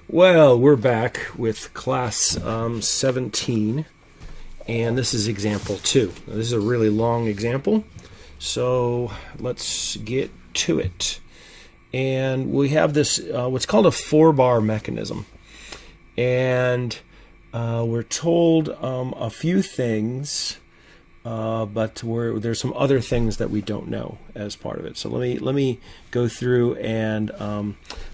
Well, we're back with class 17, and this is example 2. Now, this is a really long example, so let's get to it. And we have this, what's called a 4-bar mechanism. And we're told a few things, but there's some other things that we don't know as part of it. So let me go through and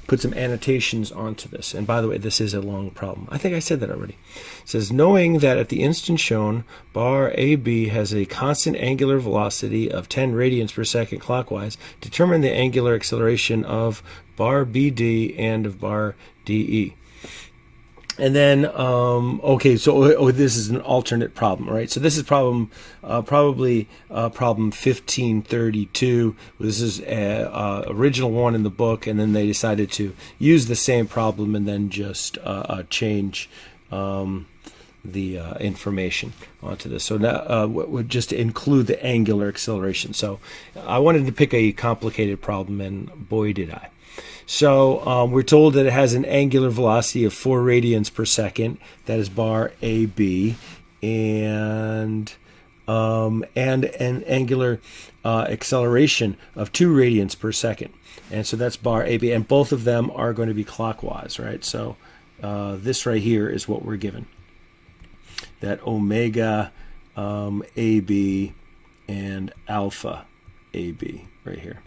put some annotations onto this. And by the way, this is a long problem. I think I said that already. It says, knowing that at the instant shown, bar AB has a constant angular velocity of 10 radians per second clockwise, determine the angular acceleration of bar BD and of bar DE. And then, okay, so this is an alternate problem, right? So this is problem, probably problem 1532. This is original one in the book, and then they decided to use the same problem and then just change the information onto this. So now would just include the angular acceleration. So I wanted to pick a complicated problem, and boy did I. So we're told that it has an angular velocity of 4 radians per second. That is bar AB, and an angular acceleration of 2 radians per second. And so that's bar AB, and both of them are going to be clockwise, right? So this right here is what we're given. That omega AB and alpha AB right here.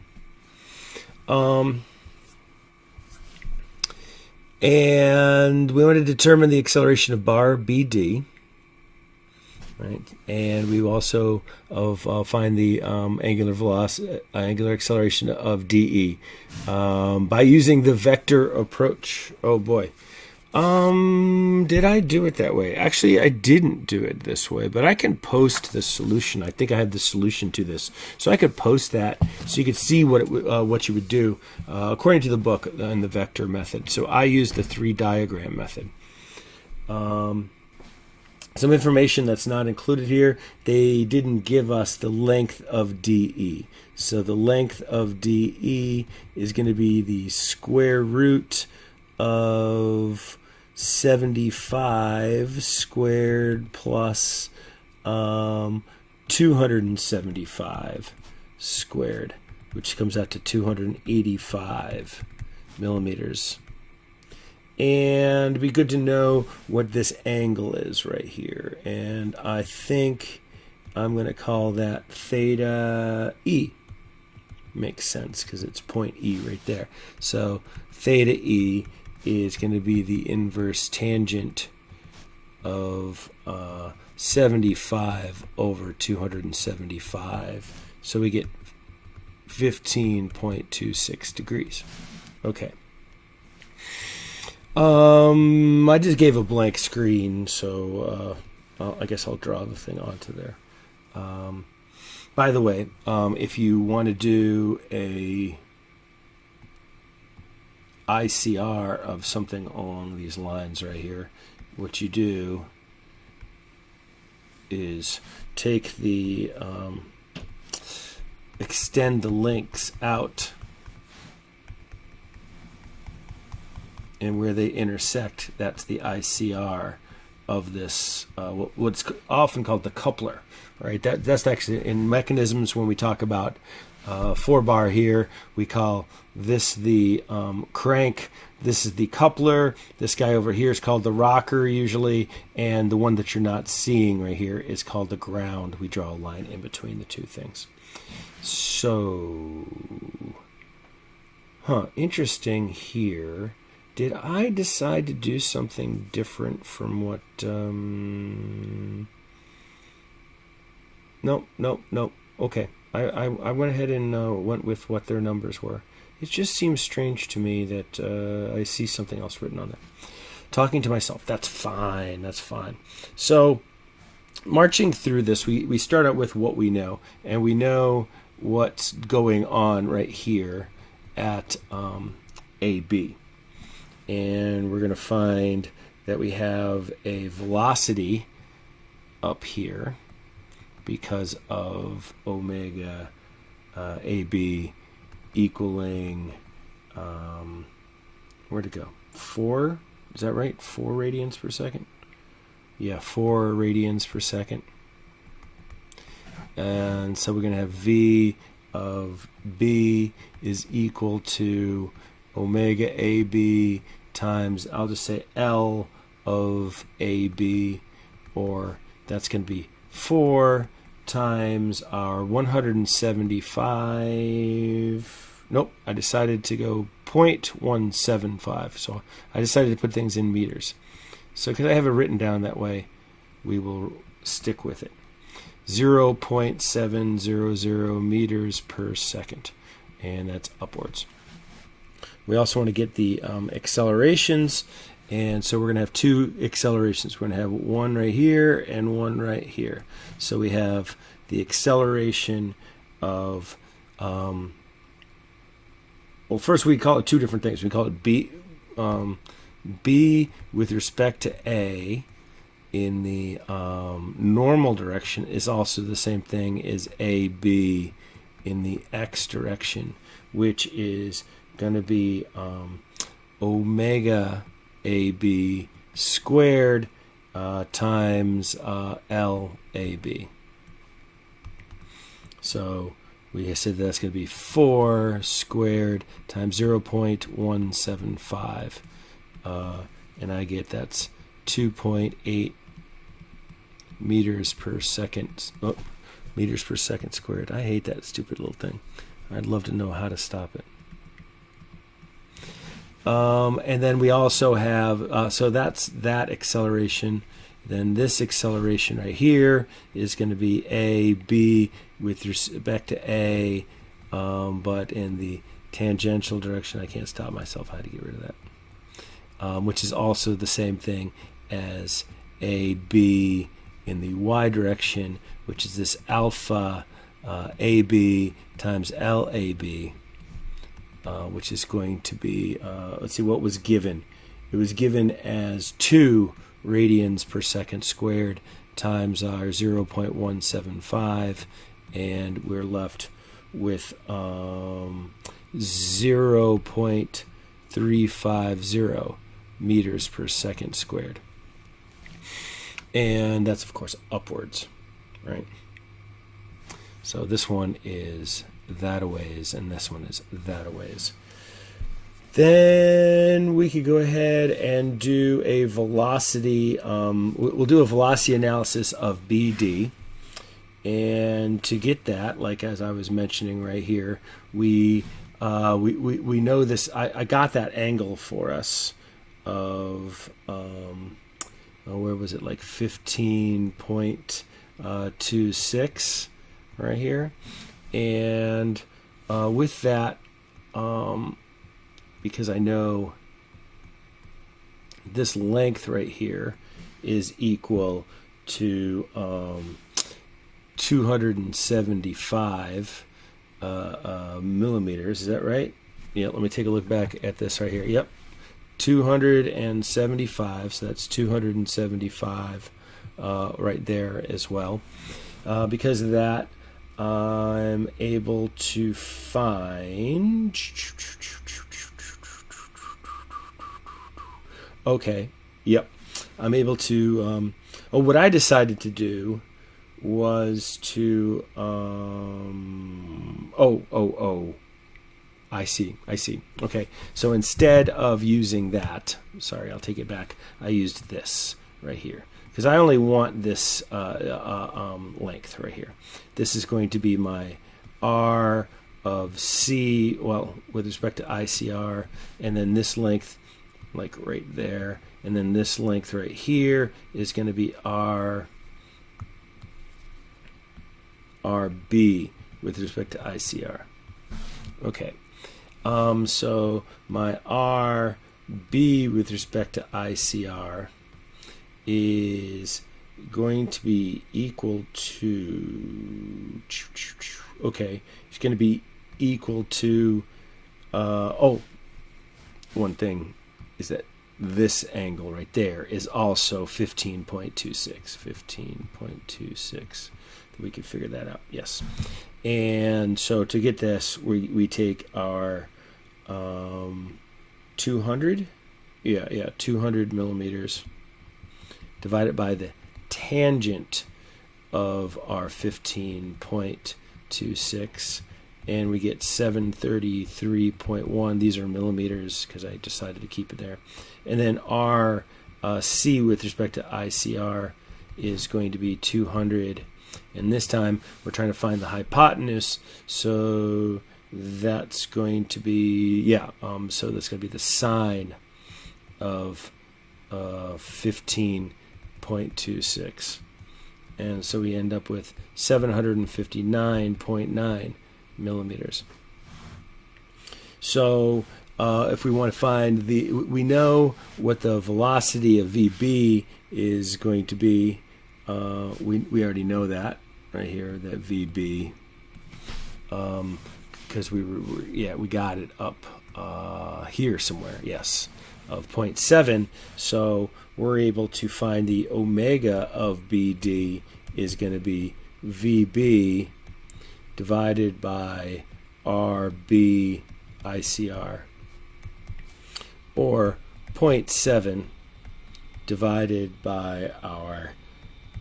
And we want to determine the acceleration of bar BD, right? And we also find the angular velocity, angular acceleration of DE by using the vector approach. Oh boy, did I do it that way? Actually, I didn't do it this way, but I can post the solution. I think I have the solution to this, so I could post that so you could see what you would do according to the book in the vector method. So I used the 3-diagram method. Some information that's not included here. They didn't give us the length of DE. So the length of DE is going to be the square root of 75 squared plus 275 squared, which comes out to 285 millimeters. And it'd be good to know what this angle is right here. And I think I'm going to call that theta E. Makes sense because it's point E right there. So theta E is going to be the inverse tangent of 75 over 275. So we get 15.26 degrees. Okay. I just gave a blank screen, so I guess I'll draw the thing onto there. By the way, if you want to do a ICR of something along these lines right here, what you do is take the extend the links out, and where they intersect, that's the ICR of this, what's often called the coupler, right? That's actually in mechanisms. When we talk about 4-bar here, we call this the crank, this is the coupler, this guy over here is called the rocker usually, and the one that you're not seeing right here is called the ground. We draw a line in between the two things. So, interesting here. Did I decide to do something different from what... Nope. Okay. I went ahead and went with what their numbers were. It just seems strange to me that I see something else written on there. Talking to myself. That's fine. So, marching through this, we start out with what we know. And we know what's going on right here at AB. And we're going to find that we have a velocity up here because of omega AB equaling, where'd it go? 4 Is that right? 4 radians per second? Yeah, 4 radians per second. And so we're going to have V of B is equal to omega AB times, I'll just say L of AB, or that's going to be 4 times our 175. Nope, I decided to go 0.175. So I decided to put things in meters. So because I have it written down that way, we will stick with it. 0.700 meters per second, and that's upwards. We also want to get the accelerations, and so we're going to have 2 accelerations. We're going to have one right here and one right here. So we have the acceleration of, well, first we call it 2 different things. We call it B with respect to A in the normal direction is also the same thing as AB in the x direction, which is going to be omega AB squared times LAB. So we said that's going to be 4 squared times 0.175, and I get that's 2.8 meters per second. Oh, meters per second squared. I hate that stupid little thing. I'd love to know how to stop it. And then we also have, so that's that acceleration. Then this acceleration right here is going to be A, B with respect to A, but in the tangential direction. I can't stop myself. I had to get rid of that. Which is also the same thing as AB in the y direction, which is this alpha AB times LAB, which is going to be, let's see, what was given. It was given as 2 radians per second squared times our 0.175, and we're left with 0.350 meters per second squared. And that's, of course, upwards, right? So this one is that a ways, and this one is that a ways. Then we could go ahead and do a velocity. We'll do a velocity analysis of BD. And to get that, like as I was mentioning right here, we know this. I got that angle for us of where was it, like 15.26 right here, and with that, because I know this length right here is equal to 275 millimeters. Is that right? Yeah, let me take a look back at this right here. Yep, 275. So that's 275 right there as well. Because of that, I'm able to find. Okay. Yep. I'm able to. What I decided to do was to. I see. Okay. So instead of using that, sorry, I'll take it back. I used this right here because I only want this length right here. This is going to be my R of C, well, with respect to ICR, and then this length, like right there, and then this length right here is going to be RB with respect to ICR. Okay. So my RB with respect to ICR is going to be equal to, okay, it's going to be equal to, one thing is that this angle right there is also 15.26. We can figure that out, yes. And so to get this, we take our 200 200 millimeters divided by the tangent of our 15.26, and we get 733.1. These are millimeters because I decided to keep it there. And then our C with respect to ICR is going to be 200. And this time we're trying to find the hypotenuse, so that's going to be, so that's going to be the sine of 15.26. And so we end up with 759.9 millimeters. So if we want to find we know what the velocity of VB is going to be. We already know that right here, that VB, because we got it up here somewhere, yes, of 0.7. So we're able to find the omega of BD is going to be VB divided by RB ICR, or 0.7 divided by our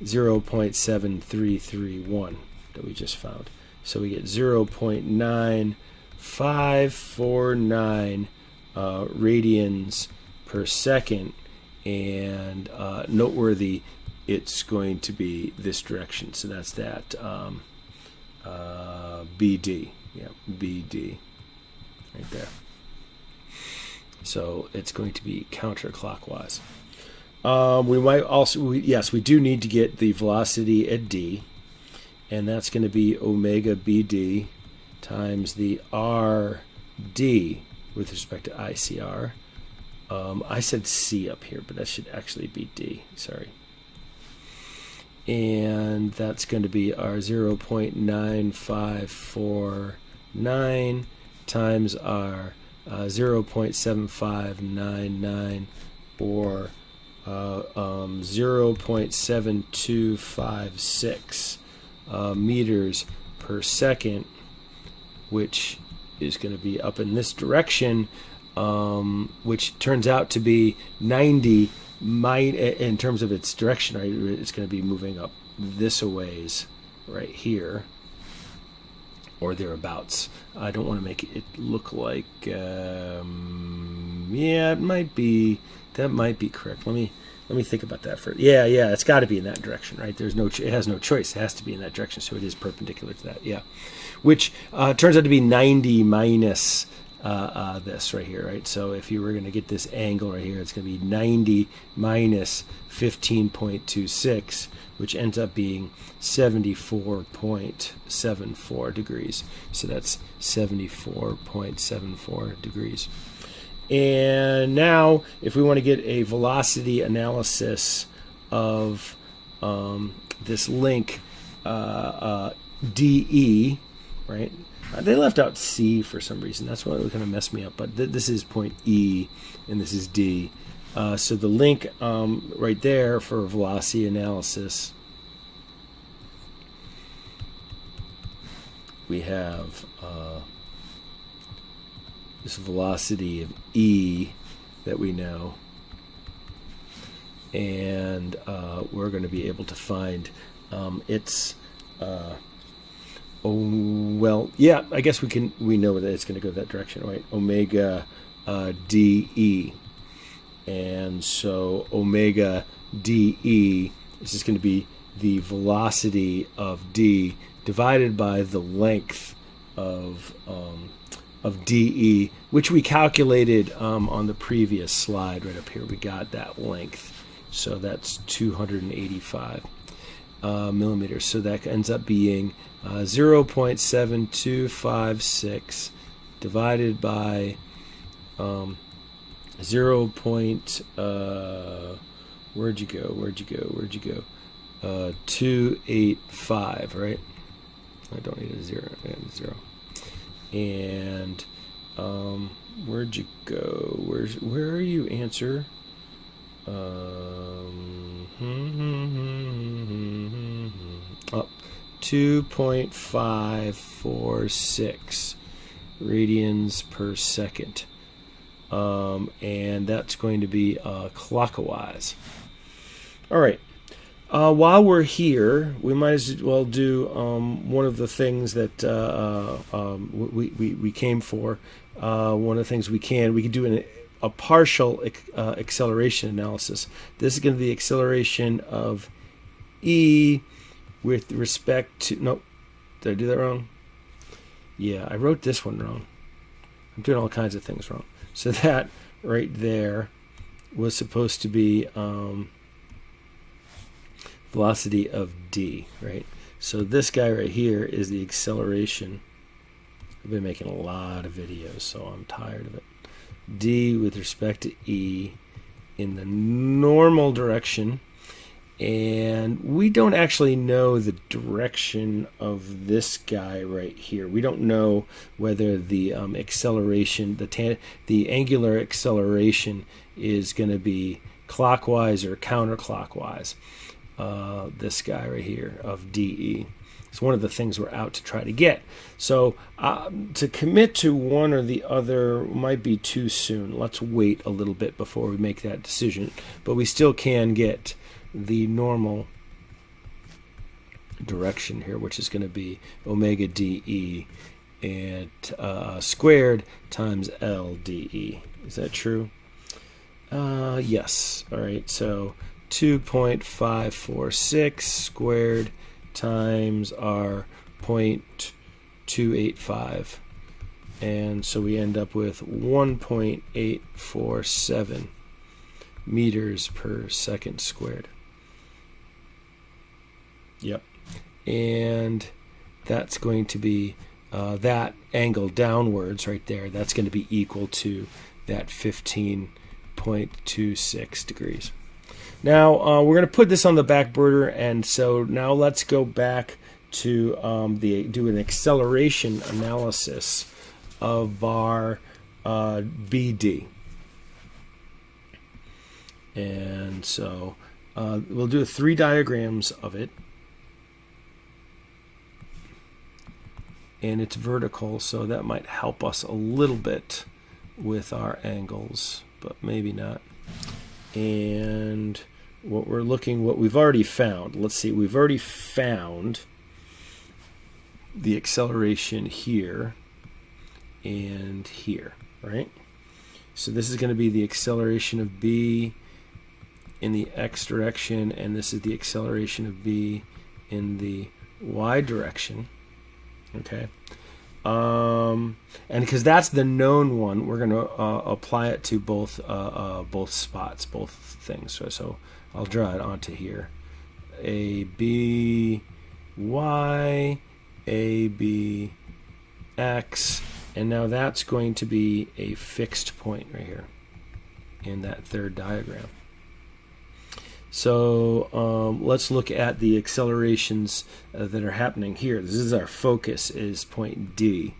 0.7331 that we just found. So we get 0.9549 radians per second, and noteworthy, it's going to be this direction. So that's that BD, BD right there. So it's going to be counterclockwise. We might also, we do need to get the velocity at D, and that's going to be omega BD times the RD with respect to ICR. I said C up here, but that should actually be D, sorry. And that's going to be our 0.9549 times our 0.7599, or 0.7256 meters per second, which is going to be up in this direction, which turns out to be 90 in terms of its direction. Right, it's going to be moving up this a ways right here, or thereabouts. I don't want to make it look like, it might be, that might be correct. Let me think about that for, it's got to be in that direction, right? There's no, it has no choice. It has to be in that direction, so it is perpendicular to that, which turns out to be 90 minus this right here, right? So if you were going to get this angle right here, it's going to be 90 minus 15.26, which ends up being 74.74 degrees. So that's 74.74 degrees. And now, if we want to get a velocity analysis of this link DE, right? They left out C for some reason. That's why it kind of messed me up. But this is point E, and this is D. So the link right there for velocity analysis, we have this velocity of E that we know, and we're going to be able to find its I guess we know that it's going to go that direction, right? Omega DE. And so omega DE is just going to be the velocity of D divided by the length of DE, which we calculated on the previous slide right up here. We got that length. So that's 285 millimeters. So that ends up being 0.7256 divided by 285, right? I don't need a zero. I need a zero. And where'd you go? Where are you? Answer. 2.546 radians per second. and that's going to be clockwise. All right. While we're here, we might as well do one of the things that we came for. One of the things we can do a partial acceleration analysis. This is going to be the acceleration of E with respect to, nope, did I do that wrong? Yeah, I wrote this one wrong. I'm doing all kinds of things wrong. So that right there was supposed to be velocity of D, right? So this guy right here is the acceleration. I've been making a lot of videos, so I'm tired of it. D with respect to E in the normal direction, and we don't actually know the direction of this guy right here. We don't know whether the acceleration, the angular acceleration, is going to be clockwise or counterclockwise. This guy right here of DE. It's one of the things we're out to try to get. So to commit to one or the other might be too soon. Let's wait a little bit before we make that decision. But we still can get the normal direction here, which is going to be omega DE at squared times LDE. Is that true? Yes. All right. So 2.546 squared times our 0.285, and so we end up with 1.847 meters per second squared. Yep. And that's going to be that angle downwards right there, that's going to be equal to that 15.26 degrees. Now we're going to put this on the back burner, and so now let's go back to do an acceleration analysis of our BD. And so we'll do 3 diagrams of it, and it's vertical, so that might help us a little bit with our angles, but maybe not. And what we've already found, let's see, we've already found the acceleration here and here, right? So this is going to be the acceleration of B in the x direction, and this is the acceleration of B in the y direction, okay? And because that's the known one, we're going to apply it to both spots, both things. So I'll draw it onto here. A, B, Y, A, B, X, and now that's going to be a fixed point right here in that third diagram. So let's look at the accelerations that are happening here. This is our focus, is point D.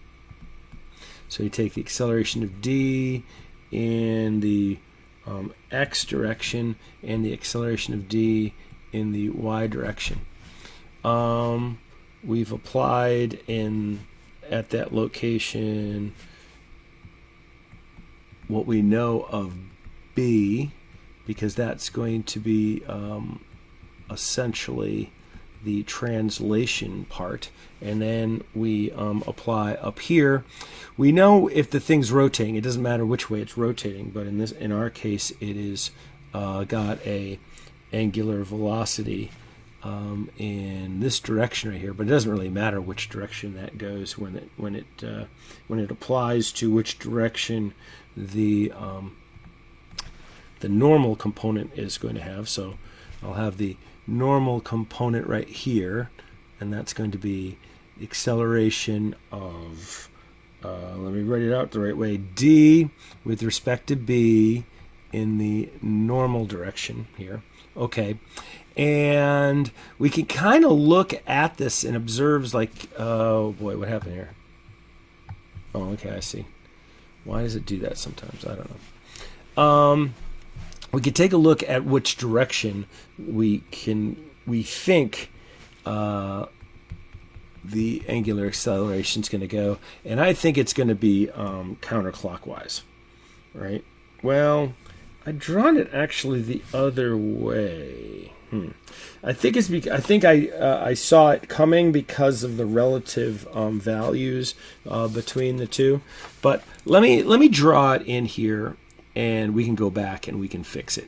So you take the acceleration of D in the x direction and the acceleration of D in the y direction. We've applied at that location what we know of B, because that's going to be essentially the translation part, and then we apply up here. We know if the thing's rotating, it doesn't matter which way it's rotating, but in our case it is got a angular velocity in this direction right here, but it doesn't really matter which direction that goes when it applies to which direction the normal component is going to have. So I'll have the normal component right here, and that's going to be the acceleration of, let me write it out the right way, D with respect to B in the normal direction here. Okay, and we can kind of look at this and observe, like, oh boy, what happened here? Oh, okay, I see. Why does it do that sometimes? I don't know. We could take a look at which direction we think the angular acceleration is going to go, and I think it's going to be counterclockwise. right? Well, I'd drawn it actually the other way. I think it's I think I saw it coming because of the relative values between the two. But let me draw it in here, and we can go back and we can fix it.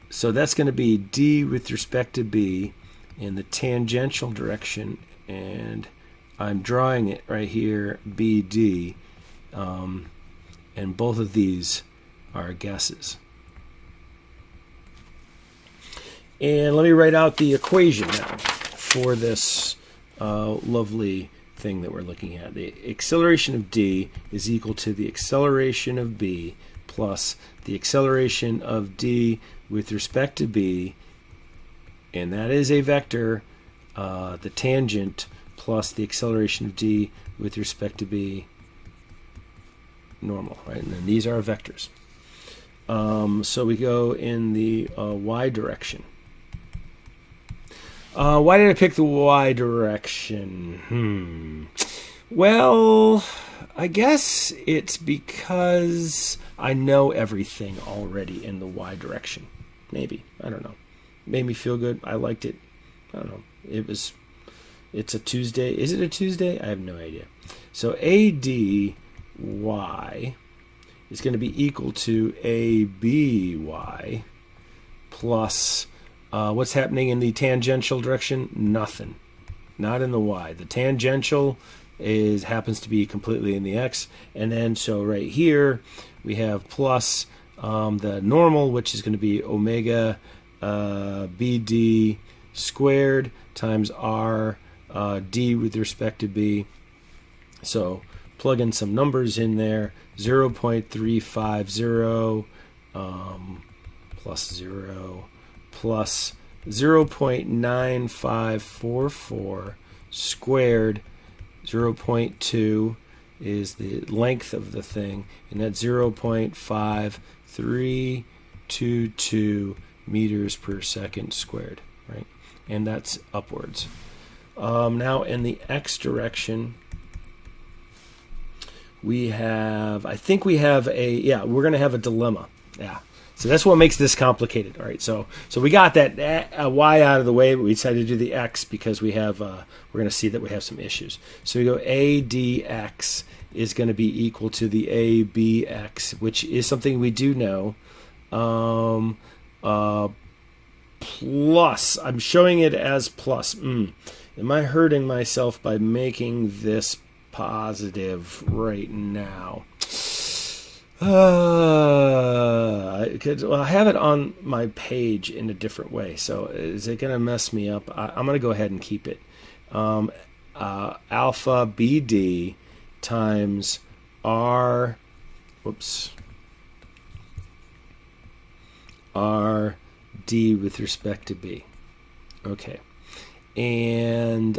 So that's going to be D with respect to B in the tangential direction, and I'm drawing it right here, BD, and both of these are guesses. And let me write out the equation now for this lovely thing that we're looking at. The acceleration of D is equal to the acceleration of B plus the acceleration of D with respect to B, and that is a vector, the tangent plus the acceleration of D with respect to B normal, right? And then these are vectors. So we go in the y direction. Why did I pick the y direction? Well, I guess it's because I know everything already in the y direction. Maybe. I don't know. Made me feel good. I liked it. I don't know. It's a Tuesday. Is it a Tuesday? I have no idea. So ADY is going to be equal to ABY plus what's happening in the tangential direction? Nothing. Not in the y. The tangential happens to be completely in the x. And then so right here we have plus the normal, which is going to be omega BD squared times R D with respect to B. So plug in some numbers in there. 0.350 plus 0 plus 0.9544 squared. 0.2 is the length of the thing, and that's 0.5322 meters per second squared, right? And that's upwards. Now in the x direction, we have, I think we have we're going to have a dilemma. Yeah. So that's what makes this complicated. All right. So we got that y out of the way, but we decided to do the x because we have, we're going to see that we have some issues. So we go ADX is going to be equal to the ABX, which is something we do know. Plus, I'm showing it as plus. Am I hurting myself by making this positive right now? I have it on my page in a different way. So is it going to mess me up? I'm going to go ahead and keep it. Alpha BD times R. R D with respect to B. Okay. And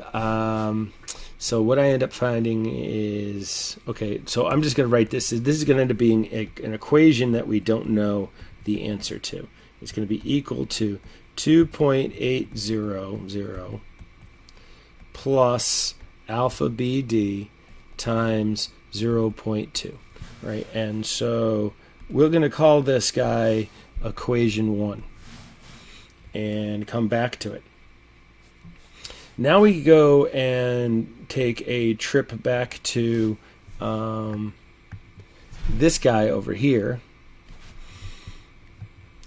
so what I end up finding is, okay, so I'm just going to write this. This is going to end up being an equation that we don't know the answer to. It's going to be equal to 2.800 plus alpha BD times 0.2, right? And so we're going to call this guy equation 1 and come back to it. Now we go and take a trip back to this guy over here,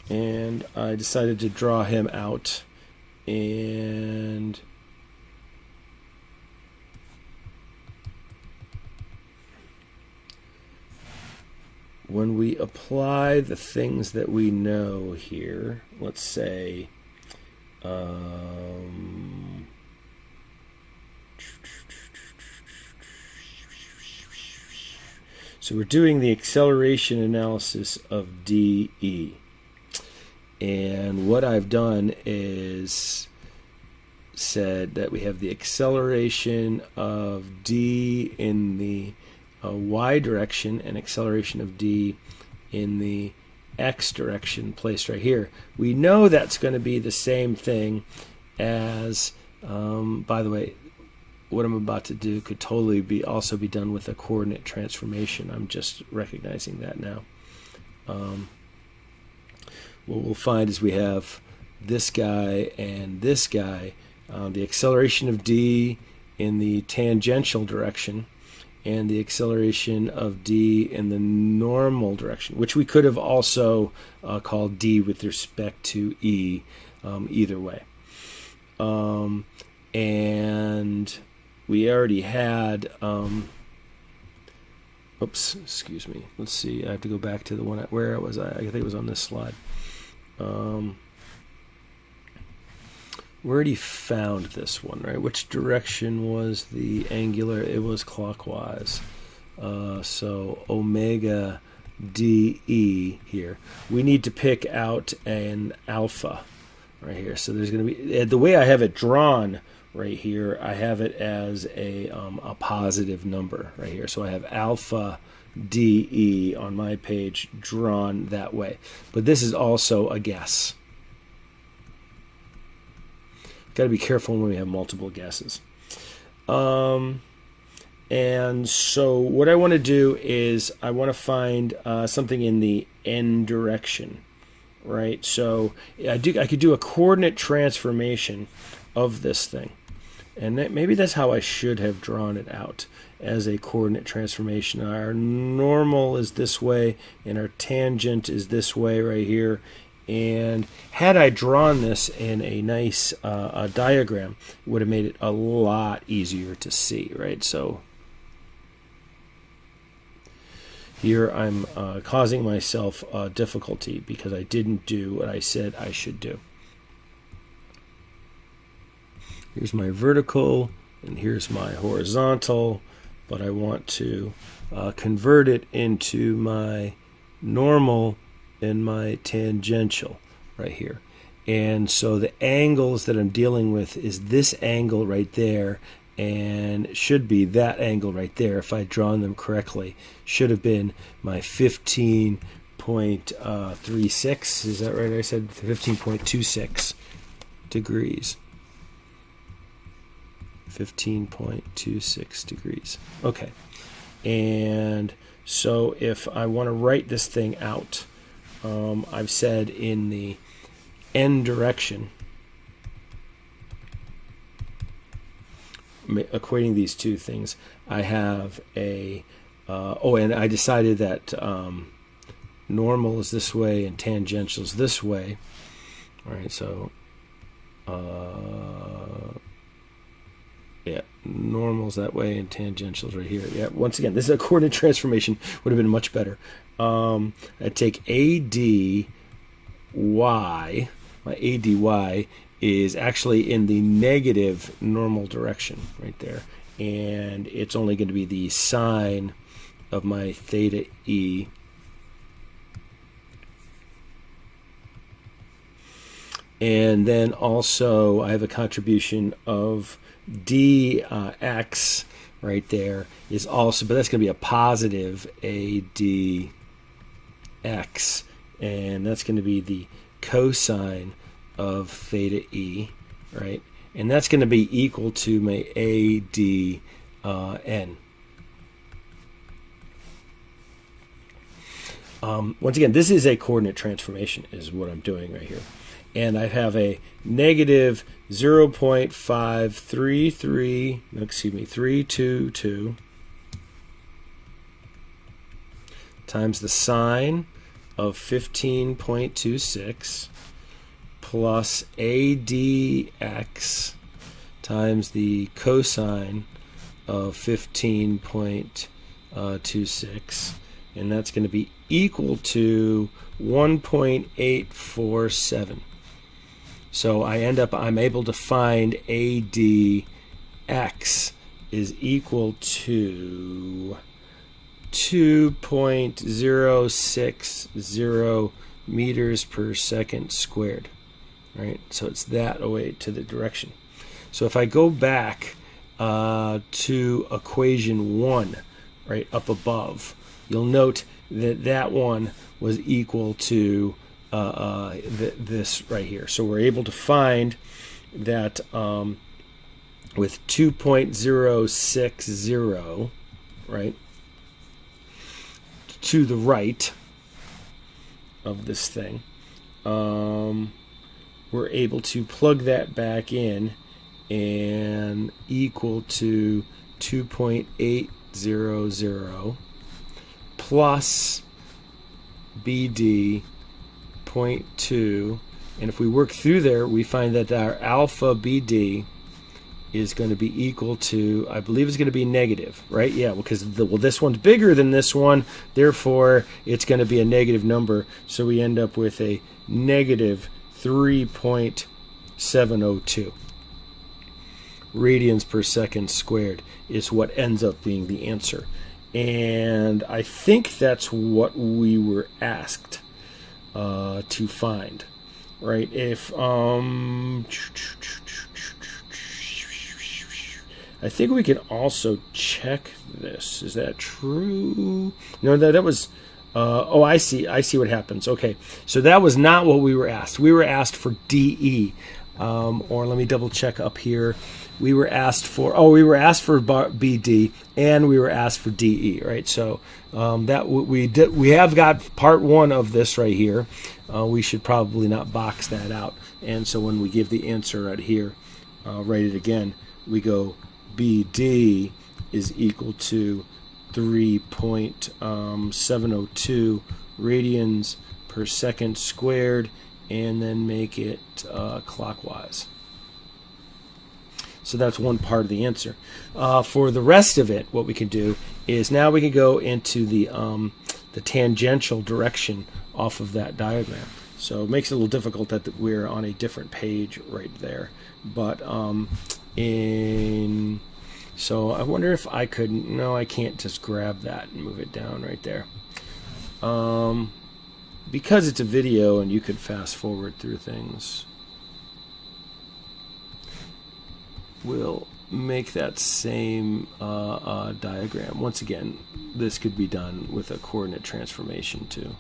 and I decided to draw him out, and when we apply the things that we know here, let's say so we're doing the acceleration analysis of DE. And what I've done is said that we have the acceleration of D in the y direction and acceleration of D in the x direction placed right here. We know that's going to be the same thing as, by the way, what I'm about to do could totally also be done with a coordinate transformation. I'm just recognizing that now. What we'll find is we have this guy and this guy, the acceleration of d in the tangential direction and the acceleration of d in the normal direction, which we could have also called d with respect to e, either way. And we already had, oops, excuse me. Let's see, I have to go back to the one, where was I? I think it was on this slide. We already found this one, right? Which direction was the angular? It was clockwise. So omega dE here. We need to pick out an alpha right here. So there's going to be, the way I have it drawn right here, I have it as a positive number right here. So I have alpha dE on my page drawn that way. But this is also a guess. Got to be careful when we have multiple guesses. And so what I want to do is I want to find something in the n direction, right? So I could do a coordinate transformation of this thing. And maybe that's how I should have drawn it out, as a coordinate transformation. Our normal is this way, and our tangent is this way right here. And had I drawn this in a nice diagram, it would have made it a lot easier to see, right? So here I'm causing myself difficulty because I didn't do what I said I should do. Here's my vertical, and here's my horizontal, but I want to convert it into my normal and my tangential right here. And so the angles that I'm dealing with is this angle right there, and it should be that angle right there if I'd drawn them correctly. Should have been my 15.36, is that right? I said 15.26 degrees. 15.26 degrees. Okay. And so if I want to write this thing out, I've said in the n direction, equating these two things, I have a, and I decided that normal is this way and tangential is this way. All right, so yeah, normal's that way and tangential's right here. Yeah, once again, this is a coordinate transformation. Would have been much better. I take ADY. My ADY is actually in the negative normal direction right there. And it's only going to be the sine of my theta E. And then also I have a contribution of dx right there is also, but that's going to be a positive ADX, and that's going to be the cosine of theta E, right? And that's going to be equal to my ADN. Once again, this is a coordinate transformation is what I'm doing right here. And I have a negative 322 times the sine of 15.26 plus ADX times the cosine of 15.26, and that's going to be equal to 1.847. So I'm able to find ADX is equal to 2.060 meters per second squared. Right? So it's that away to the direction. So if I go back to equation 1, right up above, you'll note that that one was equal to this right here. So we're able to find that with 2.060, right, to the right of this thing, we're able to plug that back in and equal to 2.800 plus BD 0.2, and if we work through there, we find that our alpha BD is going to be equal to, I believe it's going to be negative, right? Yeah, because this one's bigger than this one, therefore it's going to be a negative number, so we end up with a negative 3.702 radians per second squared is what ends up being the answer. And I think that's what we were asked to find, right? If I think we can also check this. Is that true? No, that was. Oh, I see what happens. Okay, so that was not what we were asked. We were asked for DE, or let me double check up here. We were asked for BD, and we were asked for DE, right? So that we did. We have got part one of this right here. We should probably not box that out. And so when we give the answer right here, write it again. We go BD is equal to 3.702 radians per second squared, and then make it clockwise. So that's one part of the answer. For the rest of it, what we can do is now we can go into the tangential direction off of that diagram. So it makes it a little difficult that we're on a different page right there. But so I wonder if I could, no, I can't just grab that and move it down right there. Because it's a video and you could fast forward through things, we'll make that same diagram. Once again, this could be done with a coordinate transformation too.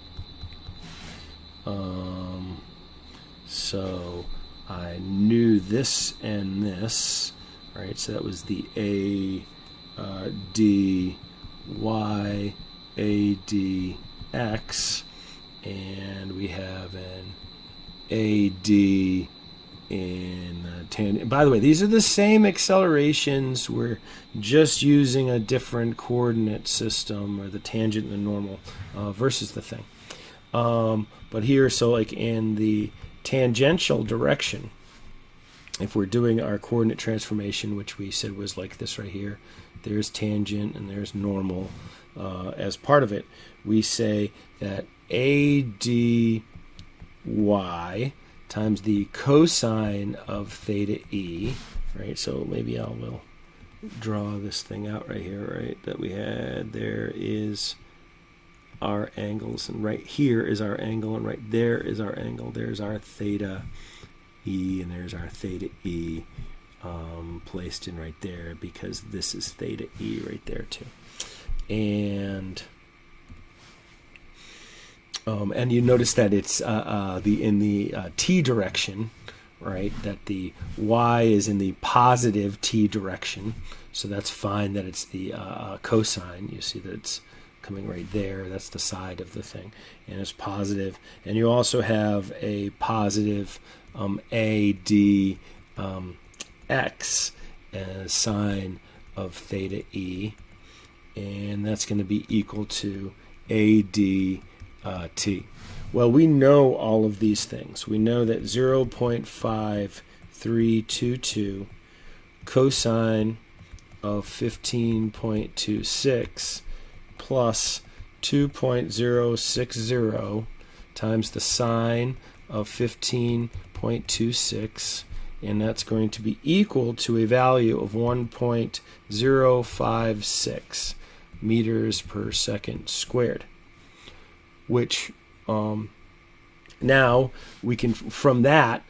So I knew this and this, right? So that was the A, D, Y, A, D, X, and we have an A, D in tangent. By the way, these are the same accelerations. We're just using a different coordinate system, or the tangent and the normal versus the thing. But here, so like in the tangential direction, if we're doing our coordinate transformation, which we said was like this right here, there's tangent and there's normal as part of it, we say that ADY times the cosine of theta E, right? So maybe I will draw this thing out right here, right? That we had, there is our angles, and right here is our angle, and right there is our angle. There's our theta E, and there's our theta E placed in right there, because this is theta E right there too. And you notice that it's in the t direction, right? That the y is in the positive t direction, so that's fine. That it's the cosine. You see that it's coming right there. That's the side of the thing, and it's positive. And you also have a positive AD x as sine of theta E, and that's going to be equal to AD t. Well, we know all of these things. We know that 0.5322 cosine of 15.26 plus 2.060 times the sine of 15.26, and that's going to be equal to a value of 1.056 meters per second squared, which now we can, from that,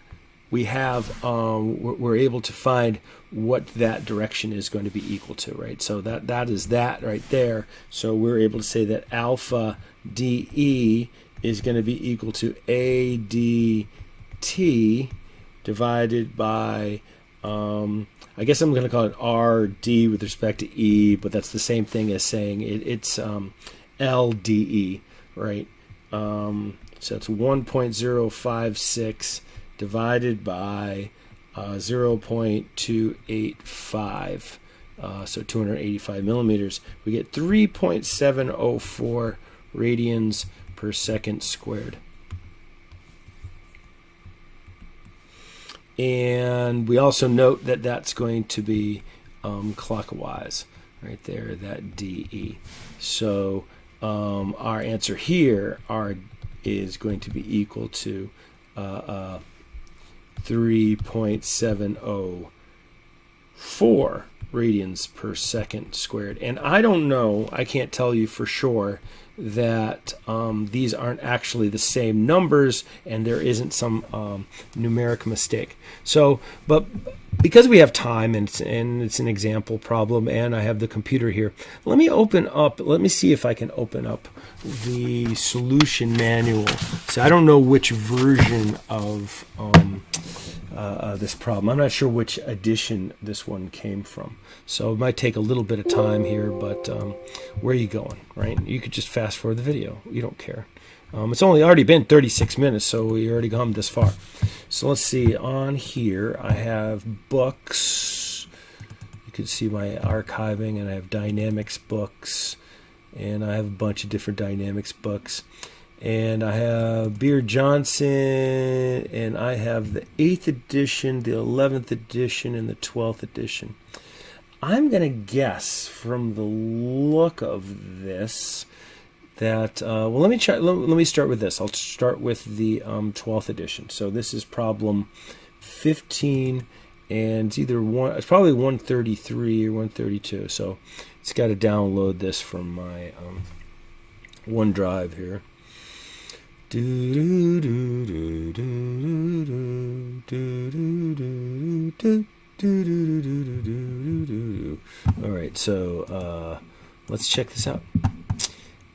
we have we're able to find what that direction is going to be equal to, right? So that is that right there. So we're able to say that alpha DE is going to be equal to ADT divided by I guess I'm going to call it RD with respect to E, but that's the same thing as saying it's LDE, right? So it's 1.056 divided by 0.285, so 285 millimeters. We get 3.704 radians per second squared. And we also note that that's going to be clockwise, right there, that DE. So our answer here is going to be equal to 3.704 radians per second squared. And I don't know, I can't tell you for sure that these aren't actually the same numbers and there isn't some numeric mistake. So, but because we have time and it's an example problem and I have the computer here, let me see if I can open up the solution manual. So I don't know which version of this problem. I'm not sure which edition this one came from. So it might take a little bit of time here, but where are you going, right? You could just fast forward the video. You don't care. It's only already been 36 minutes, so we already come this far. So let's see. On here, I have books. You can see my archiving, and I have dynamics books, and I have a bunch of different dynamics books. And I have Beard Johnston, and I have the 8th edition, the 11th edition, and the 12th edition. I'm going to guess from the look of this that, well, let me start with this. I'll start with the 12th edition. So this is problem 15, and it's probably 133 or 132. So it's got to download this from my OneDrive here. All right, so let's check this out.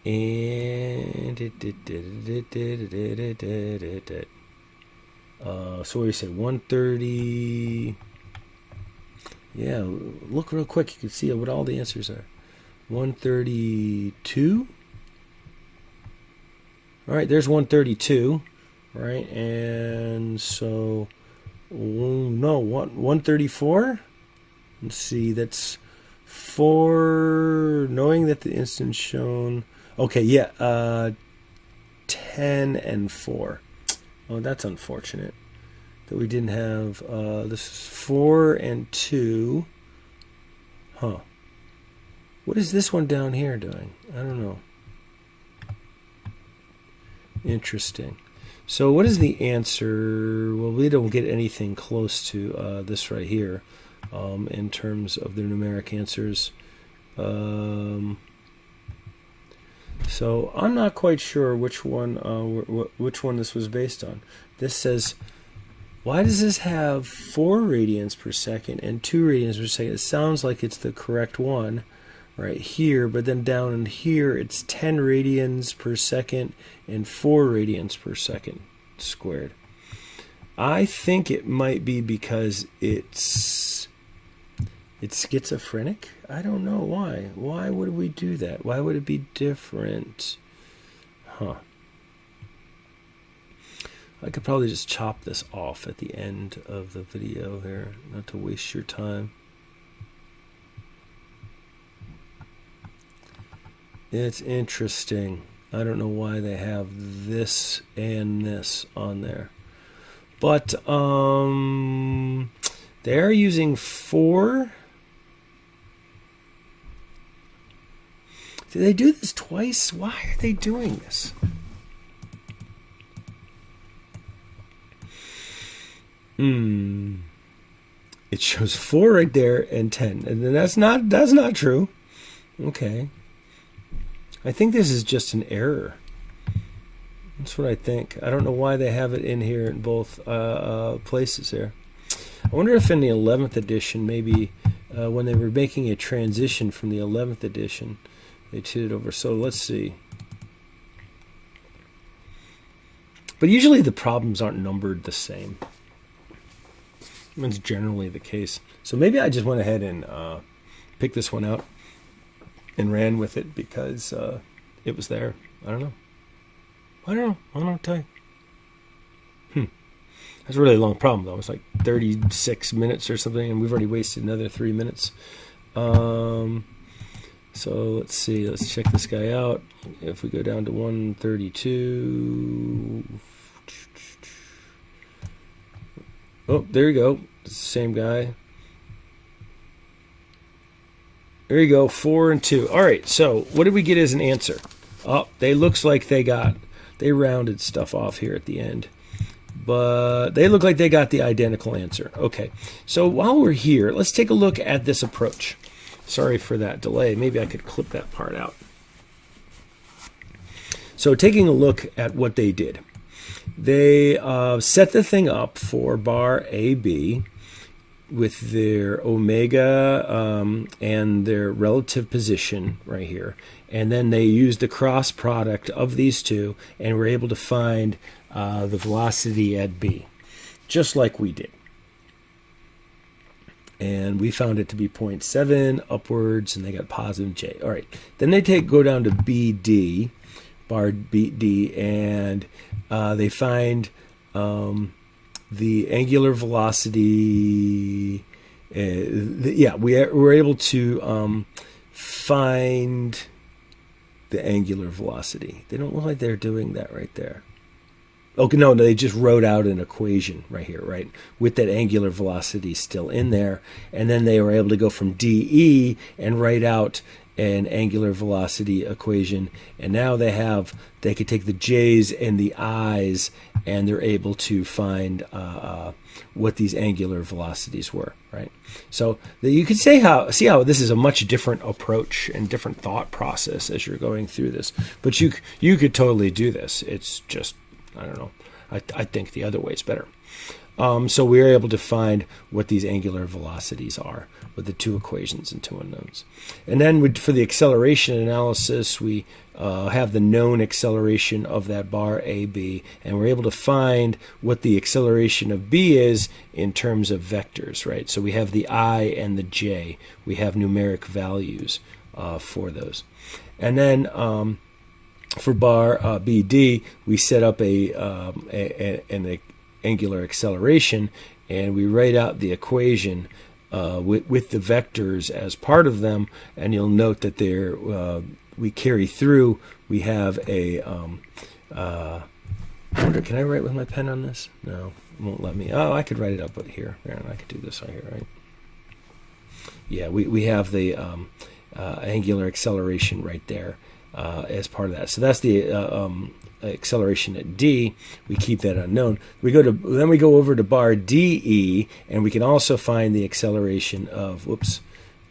And so what do you say? 130. Yeah, look real quick. You can see what all the answers are. 132. All right, there's 132, right? And so, no, 134? Let's see, that's 4, knowing that the instance shown, okay, yeah, 10 and 4. Oh, that's unfortunate that we didn't have, this is 4 and 2. Huh. What is this one down here doing? I don't know. Interesting. So what is the answer? Well, we don't get anything close to this right here in terms of the numeric answers. So I'm not quite sure which one this was based on. This says, why does this have 4 radians per second and 2 radians per second? It sounds like it's the correct one right here, but then down in here it's 10 radians per second and 4 radians per second squared. I think it might be because it's schizophrenic. I don't know why. Why would we do that? Why would it be different? Huh. I could probably just chop this off at the end of the video here, not to waste your time. It's interesting. I don't know why they have this and this on there. But they're using 4. Did they do this twice? Why are they doing this? It shows 4 right there and 10. And then that's not true. Okay. I think this is just an error. That's what I think. I don't know why they have it in here in both places there. I wonder if in the 11th edition, maybe when they were making a transition from the 11th edition, they did it over. So let's see. But usually the problems aren't numbered the same. That's generally the case. So maybe I just went ahead and picked this one out and ran with it because it was there. I don't know. I don't know. Tell you. That's a really long problem, though. It's like 36 minutes or something, and we've already wasted another 3 minutes. So let's see. Let's check this guy out. If we go down to 132. Oh, there you go. It's the same guy. There you go. 4 and 2. All right. So what did we get as an answer? Oh, looks like they rounded stuff off here at the end. But they look like they got the identical answer. Okay. So while we're here, let's take a look at this approach. Sorry for that delay. Maybe I could clip that part out. So taking a look at what they did. They set the thing up for bar AB with their omega and their relative position right here. And then they used the cross product of these two and were able to find the velocity at B, just like we did. And we found it to be 0.7 upwards, and they got positive J. All right. Then they go down to BD, bar BD, and they find the angular velocity. We were able to find the angular velocity. They don't look like they're doing that right there. Okay, no, they just wrote out an equation right here, right, with that angular velocity still in there. And then they were able to go from DE and write out an angular velocity equation. And now they could take the J's and the I's, and they're able to find what these angular velocities were, right? So you could see how this is a much different approach and different thought process as you're going through this. But you could totally do this. It's just, I don't know. I think the other way is better. So we were able to find what these angular velocities are with the two equations and two unknowns. And then for the acceleration analysis, we have the known acceleration of that bar AB, and we're able to find what the acceleration of B is in terms of vectors, right? So we have the I and the J. We have numeric values for those. And then for bar BD, we set up an angular acceleration, and we write out the equation with the vectors as part of them. And you'll note that we carry through. We have a. I wonder, can I write with my pen on this? No, it won't let me. Oh, I could write it up here. And I could do this right here, right? Yeah, we have the angular acceleration right there. As part of that. So that's the acceleration at D. We keep that unknown. Then we go over to bar DE, and we can also find the acceleration of,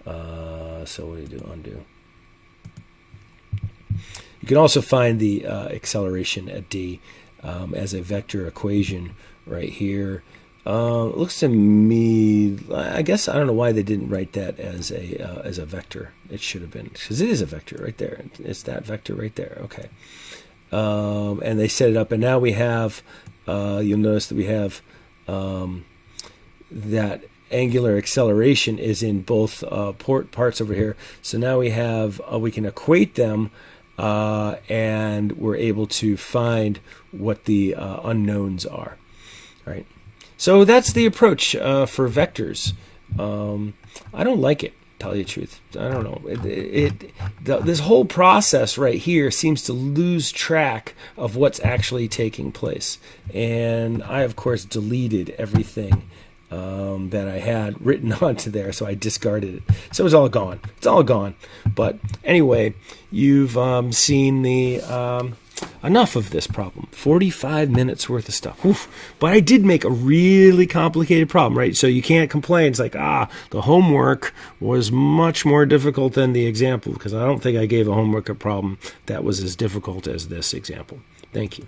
so what do you do? Undo. You can also find the acceleration at D as a vector equation right here. It looks to me, I guess, I don't know why they didn't write that as a vector. It should have been, because it is a vector right there. It's that vector right there. Okay. And they set it up, and now we have, you'll notice that we have that angular acceleration is in both parts over here. So now we can equate them, and we're able to find what the unknowns are. All right. So that's the approach for vectors. I don't like it, tell you the truth. I don't know. This whole process right here seems to lose track of what's actually taking place. And I, of course, deleted everything that I had written onto there, so I discarded it. So it's all gone. It's all gone. But anyway, you've seen the... enough of this problem. 45 minutes worth of stuff. Oof. But I did make a really complicated problem, right? So you can't complain. It's like, the homework was much more difficult than the example, because I don't think I gave a homework a problem that was as difficult as this example. Thank you.